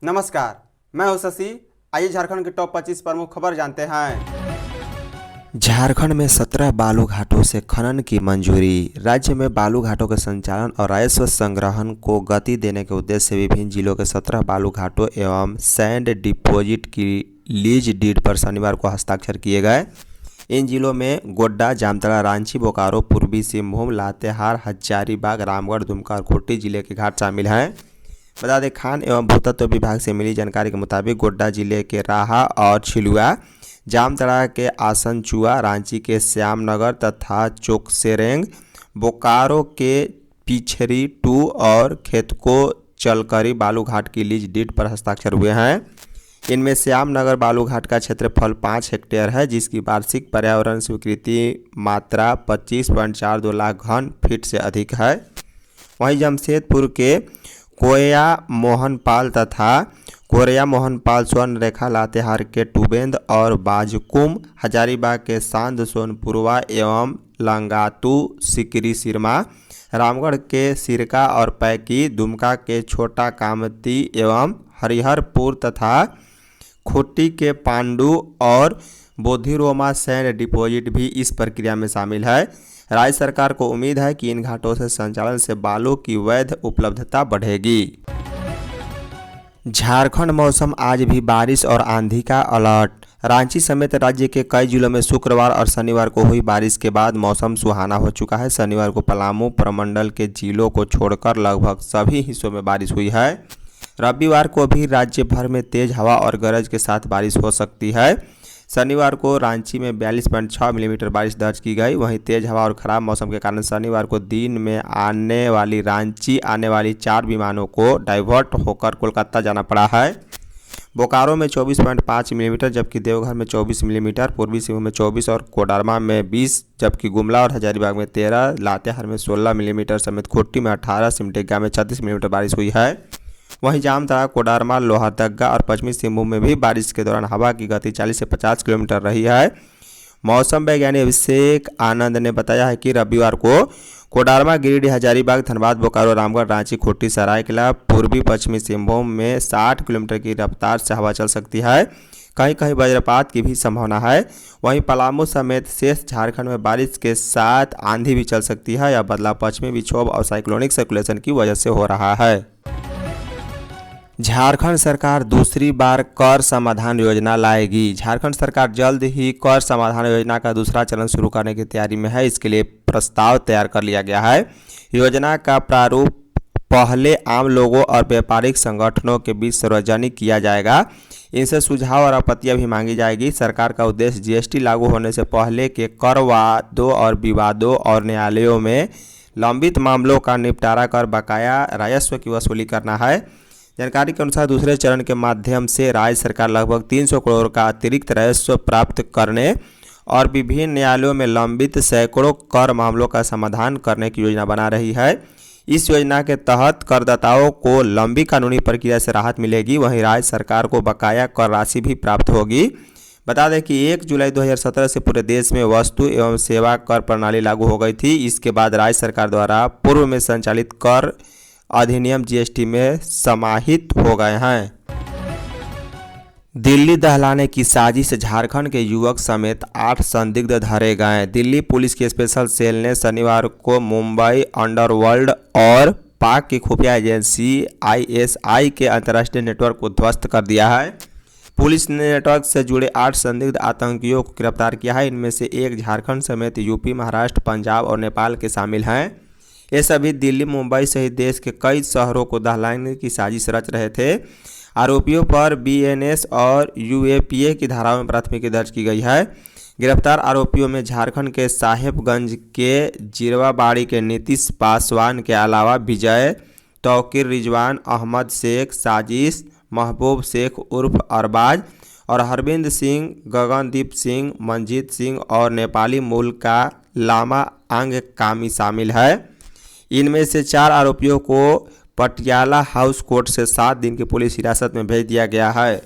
नमस्कार, मैं हूं शशि। आइए झारखंड की टॉप 25 प्रमुख खबर जानते हैं। झारखंड में 17 बालू घाटों से खनन की मंजूरी। राज्य में बालू घाटों के संचालन और राजस्व संग्रहण को गति देने के उद्देश्य से विभिन्न जिलों के 17 बालू घाटों एवं सैंड डिपोजिट की लीज डीड पर शनिवार को हस्ताक्षर किए गए। इन जिलों में गोड्डा, जामताड़ा, रांची, बोकारो, पूर्वी सिंहभूम, लातेहार, हजारीबाग, रामगढ़, दुमका और खूंटी जिले के घाट शामिल हैं। बता दें, खान एवं भूतत्व विभाग से मिली जानकारी के मुताबिक गोड्डा जिले के राहा और छिलुआ, जामताड़ा के आसनचुआ, रांची के श्यामनगर तथा चोकसेरेंग, बोकारो के पिछरी 2 और खेतको चलकरी बालू घाट की लीज डीड पर हस्ताक्षर हुए हैं। इनमें श्यामनगर बालू घाट का क्षेत्रफल 5 हेक्टेयर है, जिसकी वार्षिक पर्यावरण स्वीकृति मात्रा 25.42 लाख घन फीट से अधिक है। वहीं जमशेदपुर के कोया मोहनपाल तथा कोरिया मोहनपाल स्वर्ण रेखा, लातेहार के टुबेंद और बाजकुम, हजारीबाग के सांद सोनपुरवा एवं लंगातू सिकरी सिरमा, रामगढ़ के सिरका और पैकी, दुमका के छोटा कामती एवं हरिहरपुर तथा खूंटी के पांडु और बोधिरोमा सैंड डिपोजिट भी इस प्रक्रिया में शामिल है। राज्य सरकार को उम्मीद है कि इन घाटों से संचालन से बालू की वैध उपलब्धता बढ़ेगी। झारखंड मौसम, आज भी बारिश और आंधी का अलर्ट। रांची समेत राज्य के कई जिलों में शुक्रवार और शनिवार को हुई बारिश के बाद मौसम सुहाना हो चुका है। शनिवार को पलामू प्रमंडल के जिलों को छोड़कर लगभग सभी हिस्सों में बारिश हुई है। रविवार को भी राज्य भर में तेज हवा और गरज के साथ बारिश हो सकती है। शनिवार को रांची में 42.6 मिलीमीटर बारिश दर्ज की गई। वहीं तेज हवा और ख़राब मौसम के कारण शनिवार को दिन में रांची आने वाली 4 विमानों को डाइवर्ट होकर कोलकाता जाना पड़ा है। बोकारो में 24.5 मिलीमीटर, जबकि देवघर में 24 मिलीमीटर, पूर्वी सिंहभूम में 24 और कोडरमा में 20, जबकि गुमला और हजारीबाग में 13, लातेहार में 16 मिलीमीटर समेत खूंटी में 18, सिमडेगा में 36 मिलीमीटर बारिश हुई है। वहीं जामताड़ा, कोडरमा, लोहरदगा और पश्चिमी सिंहभूम में भी बारिश के दौरान हवा की गति 40 से 50 किलोमीटर रही है। मौसम वैज्ञानिक अभिषेक आनंद ने बताया है कि रविवार को कोडरमा, गिरिडीह, हजारीबाग, धनबाद, बोकारो, रामगढ़, रांची, खूंटी, सरायकेला, पूर्वी पश्चिमी सिंहभूम में 60 किलोमीटर की रफ्तार से हवा चल सकती है। कहीं कहीं वज्रपात की भी संभावना है। वहीं पलामू समेत शेष झारखंड में बारिश के साथ आंधी भी चल सकती है। यह बदलाव पश्चिमी विक्षोभ और साइक्लोनिक सर्कुलेशन की वजह से हो रहा है। झारखंड सरकार दूसरी बार कर समाधान योजना लाएगी। झारखंड सरकार जल्द ही कर समाधान योजना का दूसरा चरण शुरू करने की तैयारी में है। इसके लिए प्रस्ताव तैयार कर लिया गया है। योजना का प्रारूप पहले आम लोगों और व्यापारिक संगठनों के बीच सार्वजनिक किया जाएगा। इनसे सुझाव और आपत्तियां भी मांगी जाएगी। सरकार का उद्देश्य जीएसटी लागू होने से पहले के कर वादों और विवादों और न्यायालयों में लंबित मामलों का निपटारा कर बकाया राजस्व की वसूली करना है। जानकारी के अनुसार दूसरे चरण के माध्यम से राज्य सरकार लगभग 300 करोड़ का अतिरिक्त राजस्व प्राप्त करने और विभिन्न न्यायालयों में लंबित सैकड़ों कर मामलों का समाधान करने की योजना बना रही है। इस योजना के तहत करदाताओं को लंबी कानूनी प्रक्रिया से राहत मिलेगी। वहीं राज्य सरकार को बकाया कर राशि भी प्राप्त होगी। बता दें कि 1 जुलाई 2017 से पूरे देश में वस्तु एवं सेवा कर प्रणाली लागू हो गई थी। इसके बाद राज्य सरकार द्वारा पूर्व में संचालित कर अधिनियम जीएसटी में समाहित हो गए हैं। दिल्ली दहलाने की साजिश, झारखंड के युवक समेत 8 संदिग्ध धरे गए। दिल्ली पुलिस की स्पेशल सेल ने शनिवार को मुंबई अंडरवर्ल्ड और पाक की खुफिया एजेंसी आईएसआई के अंतर्राष्ट्रीय नेटवर्क को ध्वस्त कर दिया है। पुलिस ने नेटवर्क से जुड़े 8 संदिग्ध आतंकियों को गिरफ्तार किया है। इनमें से एक झारखंड समेत यूपी, महाराष्ट्र, पंजाब और नेपाल के शामिल हैं। ये सभी दिल्ली, मुंबई सहित देश के कई शहरों को दहलाने की साजिश रच रहे थे। आरोपियों पर बीएनएस और यूएपीए की धाराओं में प्राथमिकी दर्ज की गई है। गिरफ्तार आरोपियों में झारखंड के साहेबगंज के जिरवाबाड़ी के नीतीश पासवान के अलावा विजय, तौकीर, रिजवान, अहमद शेख, साजिश, महबूब शेख उर्फ अरबाज और हरविंद सिंह, गगनदीप सिंह, मंजीत सिंह और नेपाली मूल का लामा आंग कामी शामिल है। इनमें से 4 आरोपियों को पटियाला हाउस कोर्ट से 7 दिन की पुलिस हिरासत में भेज दिया गया है।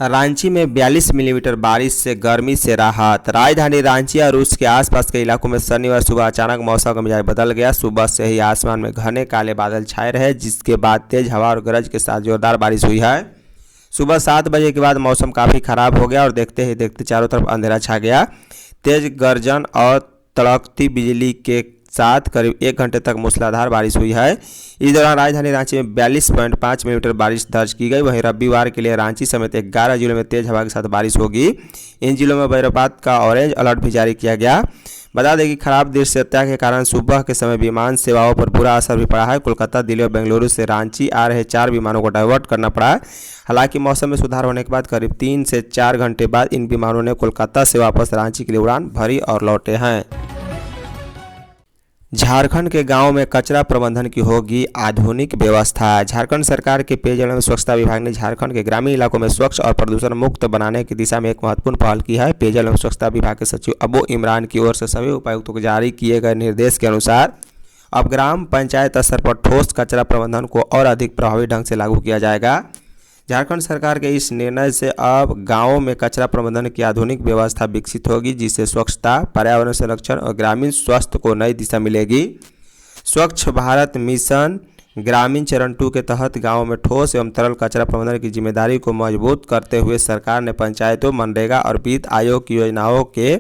रांची में 42 मिलीमीटर बारिश से गर्मी से राहत। राजधानी रांची और उसके आसपास के इलाकों में शनिवार सुबह अचानक मौसम का मिजाज बदल गया। सुबह से ही आसमान में घने काले बादल छाए रहे, जिसके बाद तेज हवा और गरज के साथ जोरदार बारिश हुई है। सुबह 7 बजे के बाद मौसम काफ़ी ख़राब हो गया और देखते ही देखते चारों तरफ अंधेरा छा गया। तेज गर्जन और तड़कती बिजली के साथ करीब 1 घंटे तक मूसलाधार बारिश हुई है। इस दौरान राजधानी रांची में 42.5 मिलीमीटर बारिश दर्ज की गई। वहीं रविवार के लिए रांची समेत 11 जिलों में तेज हवा के साथ बारिश होगी। इन जिलों में वज्रपात का ऑरेंज अलर्ट भी जारी किया गया। बता दें कि खराब दृश्यता के कारण सुबह के समय विमान सेवाओं पर बुरा असर भी पड़ा है। कोलकाता, दिल्ली और बेंगलुरु से रांची आ रहे 4 विमानों को डाइवर्ट करना पड़ा। हालांकि मौसम में सुधार होने के बाद करीब 3 से 4 घंटे बाद इन विमानों ने कोलकाता से वापस रांची के लिए उड़ान भरी और लौटे हैं। झारखंड के गांव में कचरा प्रबंधन की होगी आधुनिक व्यवस्था। झारखंड सरकार के पेयजल एवं स्वच्छता विभाग ने झारखंड के ग्रामीण इलाकों में स्वच्छ और प्रदूषण मुक्त बनाने की दिशा में एक महत्वपूर्ण पहल की है। पेयजल एवं स्वच्छता विभाग के सचिव अबू इमरान की ओर से सभी उपायुक्तों को जारी किए गए निर्देश के अनुसार अब ग्राम पंचायत स्तर पर ठोस कचरा प्रबंधन को और अधिक प्रभावी ढंग से लागू किया जाएगा। झारखंड सरकार के इस निर्णय से अब गांवों में कचरा प्रबंधन की आधुनिक व्यवस्था विकसित होगी, जिससे स्वच्छता, पर्यावरण संरक्षण और ग्रामीण स्वास्थ्य को नई दिशा मिलेगी। स्वच्छ भारत मिशन ग्रामीण चरण 2 के तहत गांवों में ठोस एवं तरल कचरा प्रबंधन की जिम्मेदारी को मजबूत करते हुए सरकार ने पंचायतों, मनरेगा और वित्त आयोग की योजनाओं के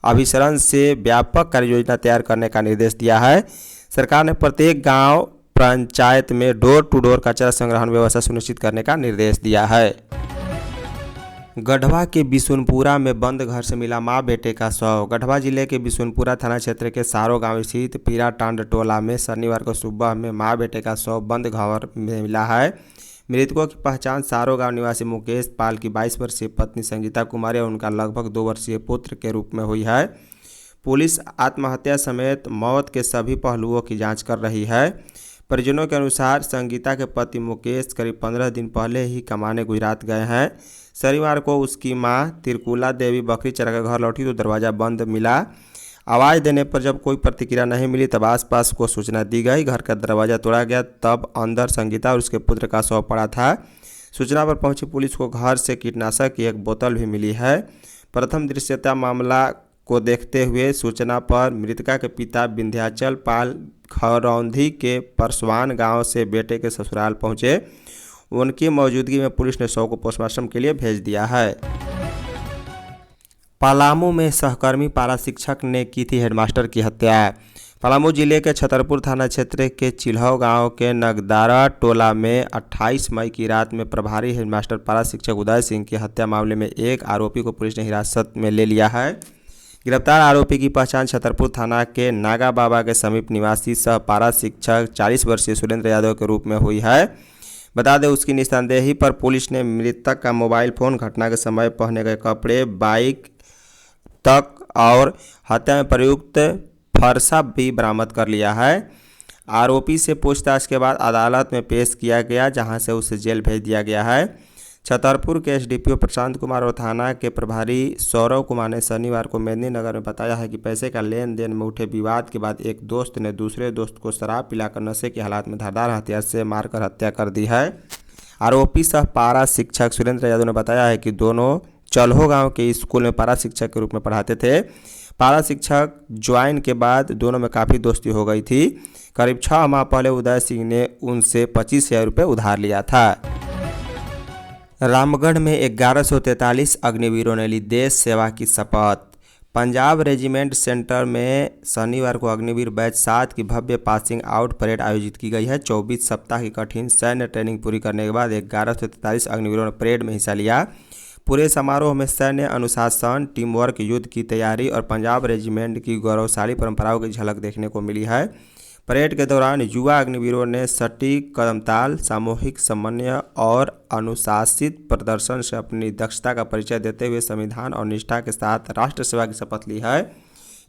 अभिसरण से व्यापक कार्य योजना तैयार करने का निर्देश दिया है। सरकार ने प्रत्येक गाँव पंचायत में डोर टू डोर कचरा संग्रहण व्यवस्था सुनिश्चित करने का निर्देश दिया है। गढ़वा के बिशुनपुरा में बंद घर से मिला मां बेटे का शव। गढ़वा जिले के बिशुनपुरा थाना क्षेत्र के सारो गांव स्थित पीरा टांड टोला में शनिवार को सुबह में मां बेटे का शव बंद घर में मिला है। मृतकों की पहचान सारो गांव निवासी मुकेश पाल की 22 वर्षीय पत्नी संगीता कुमारी और उनका लगभग 2 वर्षीय पुत्र के रूप में हुई है। पुलिस आत्महत्या समेत मौत के सभी पहलुओं की जाँच कर रही है। परिजनों के अनुसार संगीता के पति मुकेश करीब 15 दिन पहले ही कमाने गुजरात गए हैं। शनिवार को उसकी मां तिरकुला देवी बकरी चराकर घर लौटी तो दरवाज़ा बंद मिला। आवाज़ देने पर जब कोई प्रतिक्रिया नहीं मिली तब आसपास को सूचना दी गई। घर का दरवाज़ा तोड़ा गया, तब अंदर संगीता और उसके पुत्र का शव पड़ा था। सूचना पर पहुंची पुलिस को घर से कीटनाशक की एक बोतल भी मिली है। प्रथम दृश्यता मामला को देखते हुए सूचना पर मृतका के पिता विंध्याचल पाल खरौंधी के परसवान गांव से बेटे के ससुराल पहुंचे। उनकी मौजूदगी में पुलिस ने शव को पोस्टमार्टम के लिए भेज दिया है। पलामू में सहकर्मी पारा शिक्षक ने की थी हेडमास्टर की हत्या। पलामू जिले के छतरपुर थाना क्षेत्र के चिल्हौ गांव के नगदारा टोला में 28 मई की रात में प्रभारी हेडमास्टर पारा शिक्षक उदय सिंह की हत्या मामले में एक आरोपी को पुलिस ने हिरासत में ले लिया है। गिरफ्तार आरोपी की पहचान छतरपुर थाना के नागा बाबा के समीप निवासी सह पारा शिक्षक 40 वर्षीय सुरेंद्र यादव के रूप में हुई है। बता दें उसकी निशानदेही पर पुलिस ने मृतक का मोबाइल फ़ोन, घटना के समय पहने गए कपड़े, बाइक तक और हत्या में प्रयुक्त फरसा भी बरामद कर लिया है। आरोपी से पूछताछ के बाद अदालत में पेश किया गया, जहां से उसे जेल भेज दिया गया है। छतरपुर के एसडीपीओ प्रशांत कुमार और थाना के प्रभारी सौरव कुमार ने शनिवार को मेदिनीनगर में बताया है कि पैसे का लेन देन में उठे विवाद के बाद एक दोस्त ने दूसरे दोस्त को शराब पिलाकर नशे की हालत में धारदार हथियार से मारकर हत्या कर दी है। आरोपी सह पारा शिक्षक सुरेंद्र यादव ने बताया है कि दोनों चल्हो गांव के स्कूल में पारा शिक्षक के रूप में पढ़ाते थे। पारा शिक्षक ज्वाइन के बाद दोनों में काफ़ी दोस्ती हो गई थी। करीब 6 माह पहले उदय सिंह ने उनसे 25,000 रुपये उधार लिया था। रामगढ़ में 1143 अग्निवीरों ने ली देश सेवा की शपथ। पंजाब रेजिमेंट सेंटर में शनिवार को अग्निवीर बैच 7 की भव्य पासिंग आउट परेड आयोजित की गई है। 24 सप्ताह की कठिन सैन्य ट्रेनिंग पूरी करने के बाद 1143 अग्निवीरों ने परेड में हिस्सा लिया। पूरे समारोह में सैन्य अनुशासन, टीम वर्क, युद्ध की तैयारी और पंजाब रेजिमेंट की गौरवशाली परंपराओं की झलक देखने को मिली है। परेड के दौरान युवा अग्निवीरों ने सटीक कदमताल, सामूहिक समन्वय और अनुशासित प्रदर्शन से अपनी दक्षता का परिचय देते हुए संविधान और निष्ठा के साथ राष्ट्र सेवा की शपथ ली है।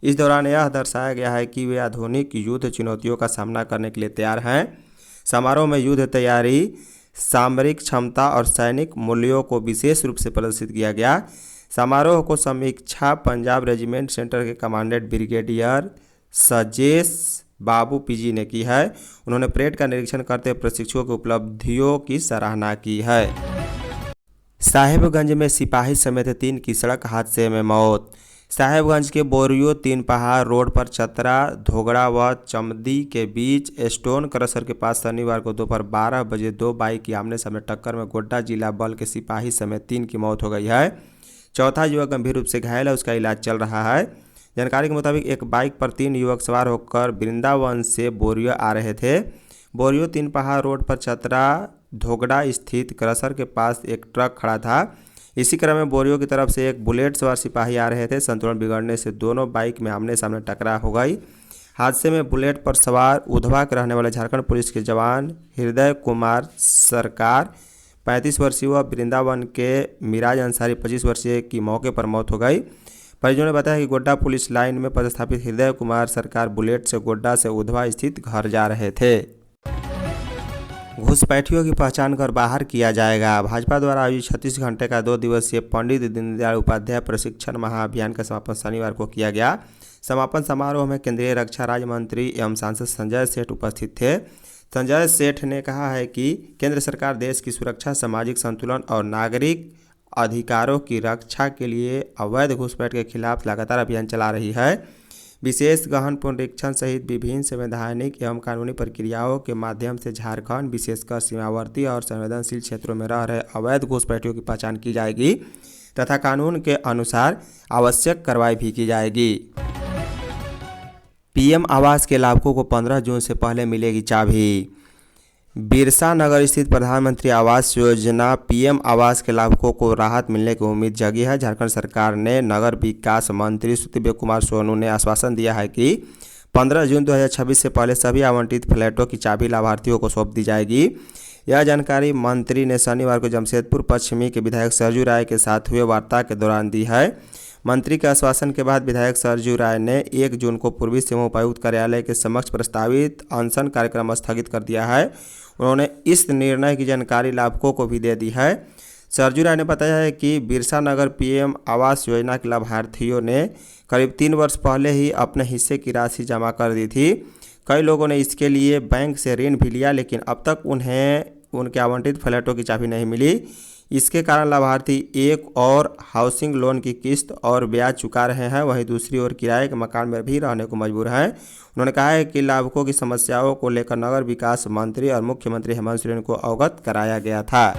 इस दौरान यह दर्शाया गया है कि वे आधुनिक युद्ध चुनौतियों का सामना करने के लिए तैयार हैं। समारोह में युद्ध तैयारी, सामरिक क्षमता और सैनिक मूल्यों को विशेष रूप से प्रदर्शित किया गया। समारोह को समीक्षा पंजाब रेजिमेंट सेंटर के कमांडेंट ब्रिगेडियर सजेश बाबू पीजी ने की है। उन्होंने परेड का निरीक्षण करते हुए प्रशिक्षुओं की उपलब्धियों की सराहना की है। साहेबगंज में सिपाही समेत 3 की सड़क हादसे में मौत। साहेबगंज के बोरियो 3 पहाड़ रोड पर चतरा धोगड़ा व चमदी के बीच स्टोन क्रशर के पास शनिवार को दोपहर 12 बजे 2 बाइक की आमने सामने टक्कर में गोड्डा जिला बल के सिपाही समेत 3 की मौत हो गई है। चौथा युवक गंभीर रूप से घायल है, उसका इलाज चल रहा है। जानकारी के मुताबिक एक बाइक पर 3 युवक सवार होकर वृंदावन से बोरियो आ रहे थे। बोरियो 3 पहाड़ रोड पर चतरा धोगड़ा स्थित क्रशर के पास एक ट्रक खड़ा था। इसी क्रम में बोरियो की तरफ से एक बुलेट सवार सिपाही आ रहे थे। संतुलन बिगड़ने से दोनों बाइक में आमने सामने टकराव हो गई। हादसे में बुलेट पर सवार उधवा के रहने वाले झारखंड पुलिस के जवान हृदय कुमार सरकार 35 वर्षीय व वृंदावन के मिराज अंसारी 25 वर्षीय की मौके पर मौत हो गई। परिजनों ने बताया कि गोड्डा पुलिस लाइन में पदस्थापित हृदय कुमार सरकार बुलेट से गोड्डा से उधवा स्थित घर जा रहे थे। घुसपैठियों की पहचान कर बाहर किया जाएगा। भाजपा द्वारा आयोजित 36 घंटे का 2 दिवसीय पंडित दीनदयाल उपाध्याय प्रशिक्षण महाअभियान का समापन शनिवार को किया गया। समापन समारोह में केंद्रीय रक्षा राज्य मंत्री एवं सांसद संजय सेठ उपस्थित थे। संजय सेठ ने कहा है कि केंद्र सरकार देश की सुरक्षा, सामाजिक संतुलन और नागरिक अधिकारों की रक्षा के लिए अवैध घुसपैठ के खिलाफ लगातार अभियान चला रही है। विशेष गहन पुनरीक्षण सहित विभिन्न संवैधानिक एवं कानूनी प्रक्रियाओं के माध्यम से झारखंड, विशेषकर सीमावर्ती और संवेदनशील क्षेत्रों में रह रहे अवैध घुसपैठियों की पहचान की जाएगी तथा कानून के अनुसार आवश्यक कार्रवाई भी की जाएगी। पीएम आवास के लाभुकों को 15 जून से पहले मिलेगी चाबी। बिरसा नगर स्थित प्रधानमंत्री आवास योजना पीएम आवास के लाभुकों को राहत मिलने की उम्मीद जगी है। झारखंड सरकार ने नगर विकास मंत्री सुदीव्य कुमार सोनू ने आश्वासन दिया है कि 15 जून 2026 से पहले सभी आवंटित फ्लैटों की चाबी लाभार्थियों को सौंप दी जाएगी। यह जानकारी मंत्री ने शनिवार को जमशेदपुर पश्चिमी के विधायक सरजू राय के साथ हुए वार्ता के दौरान दी है। मंत्री के आश्वासन के बाद विधायक सरजू राय ने 1 जून को पूर्वी सिंहभूम उपायुक्त कार्यालय के समक्ष प्रस्तावित अनशन कार्यक्रम स्थगित कर दिया है। उन्होंने इस निर्णय की जानकारी लाभुकों को भी दे दी है। सरजू राय ने बताया है कि बिरसा नगर पीएम आवास योजना के लाभार्थियों ने करीब 3 वर्ष पहले ही अपने हिस्से की राशि जमा कर दी थी। कई लोगों ने इसके लिए बैंक से ऋण भी लिया, लेकिन अब तक उन्हें उनके आवंटित फ्लैटों की चाबी नहीं मिली। इसके कारण लाभार्थी एक और हाउसिंग लोन की किस्त और ब्याज चुका रहे हैं, वहीं दूसरी ओर किराए के मकान में भी रहने को मजबूर हैं। उन्होंने कहा है कि लाभुकों की समस्याओं को लेकर नगर विकास मंत्री और मुख्यमंत्री हेमंत सोरेन को अवगत कराया गया था।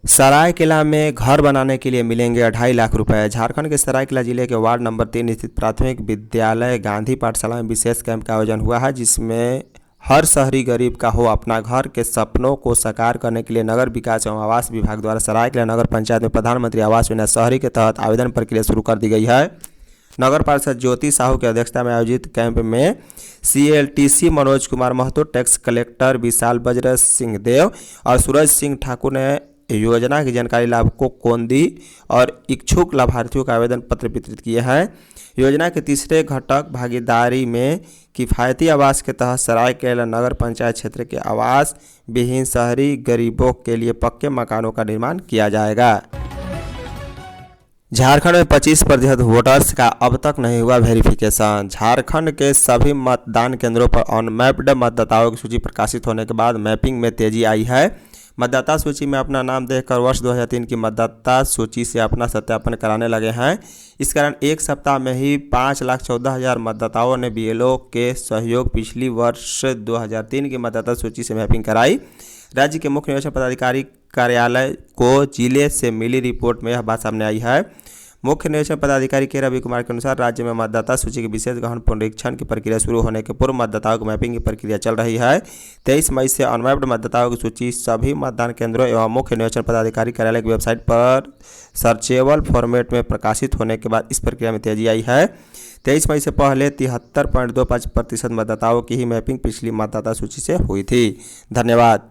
सरायकेला में घर बनाने के लिए मिलेंगे 2.5 लाख रुपए। झारखंड के सरायकेला जिले के वार्ड नंबर 3 स्थित प्राथमिक विद्यालय गांधी पाठशाला में विशेष कैंप का आयोजन हुआ है, जिसमें हर शहरी गरीब का हो अपना घर के सपनों को साकार करने के लिए नगर विकास एवं आवास विभाग द्वारा सरायकेला नगर पंचायत में प्रधानमंत्री आवास योजना शहरी के तहत आवेदन प्रक्रिया शुरू कर दी गई है। नगर पार्षद ज्योति साहू की अध्यक्षता में आयोजित कैंप में CLTC Manoj Kumar Mahato, tax collector Vishal Bajra Singh देव और सूरज सिंह ठाकुर ने योजना की जानकारी लाभुकों को दी और इच्छुक लाभार्थियों का आवेदन पत्र वितरित किए हैं। योजना के तीसरे घटक भागीदारी में किफ़ायती आवास के तहत सरायकेला नगर पंचायत क्षेत्र के आवास विहीन शहरी गरीबों के लिए पक्के मकानों का निर्माण किया जाएगा। झारखंड में 25% वोटर्स का अब तक नहीं हुआ वेरिफिकेशन। झारखंड के सभी मतदान केंद्रों पर अनमैप्ड मतदाताओं की सूची प्रकाशित होने के बाद मैपिंग में तेजी आई है। मतदाता सूची में अपना नाम देखकर वर्ष 2003 की मतदाता सूची से अपना सत्यापन कराने लगे हैं। इस कारण एक सप्ताह में ही 5,14,000 मतदाताओं ने BLO के सहयोग पिछली वर्ष 2003 की मतदाता सूची से मैपिंग कराई। राज्य के मुख्य निर्वाचन पदाधिकारी कार्यालय को जिले से मिली रिपोर्ट में यह बात सामने आई है। मुख्य निर्वाचन पदाधिकारी के रवि कुमार के अनुसार राज्य में मतदाता सूची के विशेष गहन पुनरीक्षण की प्रक्रिया शुरू होने के पूर्व मतदाताओं की मैपिंग की प्रक्रिया चल रही है। 23 मई से अनमैप्ड मतदाताओं की सूची सभी मतदान केंद्रों एवं मुख्य निर्वाचन पदाधिकारी कार्यालय की वेबसाइट पर सर्चेबल फॉर्मेट में प्रकाशित होने के बाद इस प्रक्रिया में तेजी आई है। 23 मई से पहले 73.25% मतदाताओं की ही मैपिंग पिछली मतदाता सूची से हुई थी। धन्यवाद।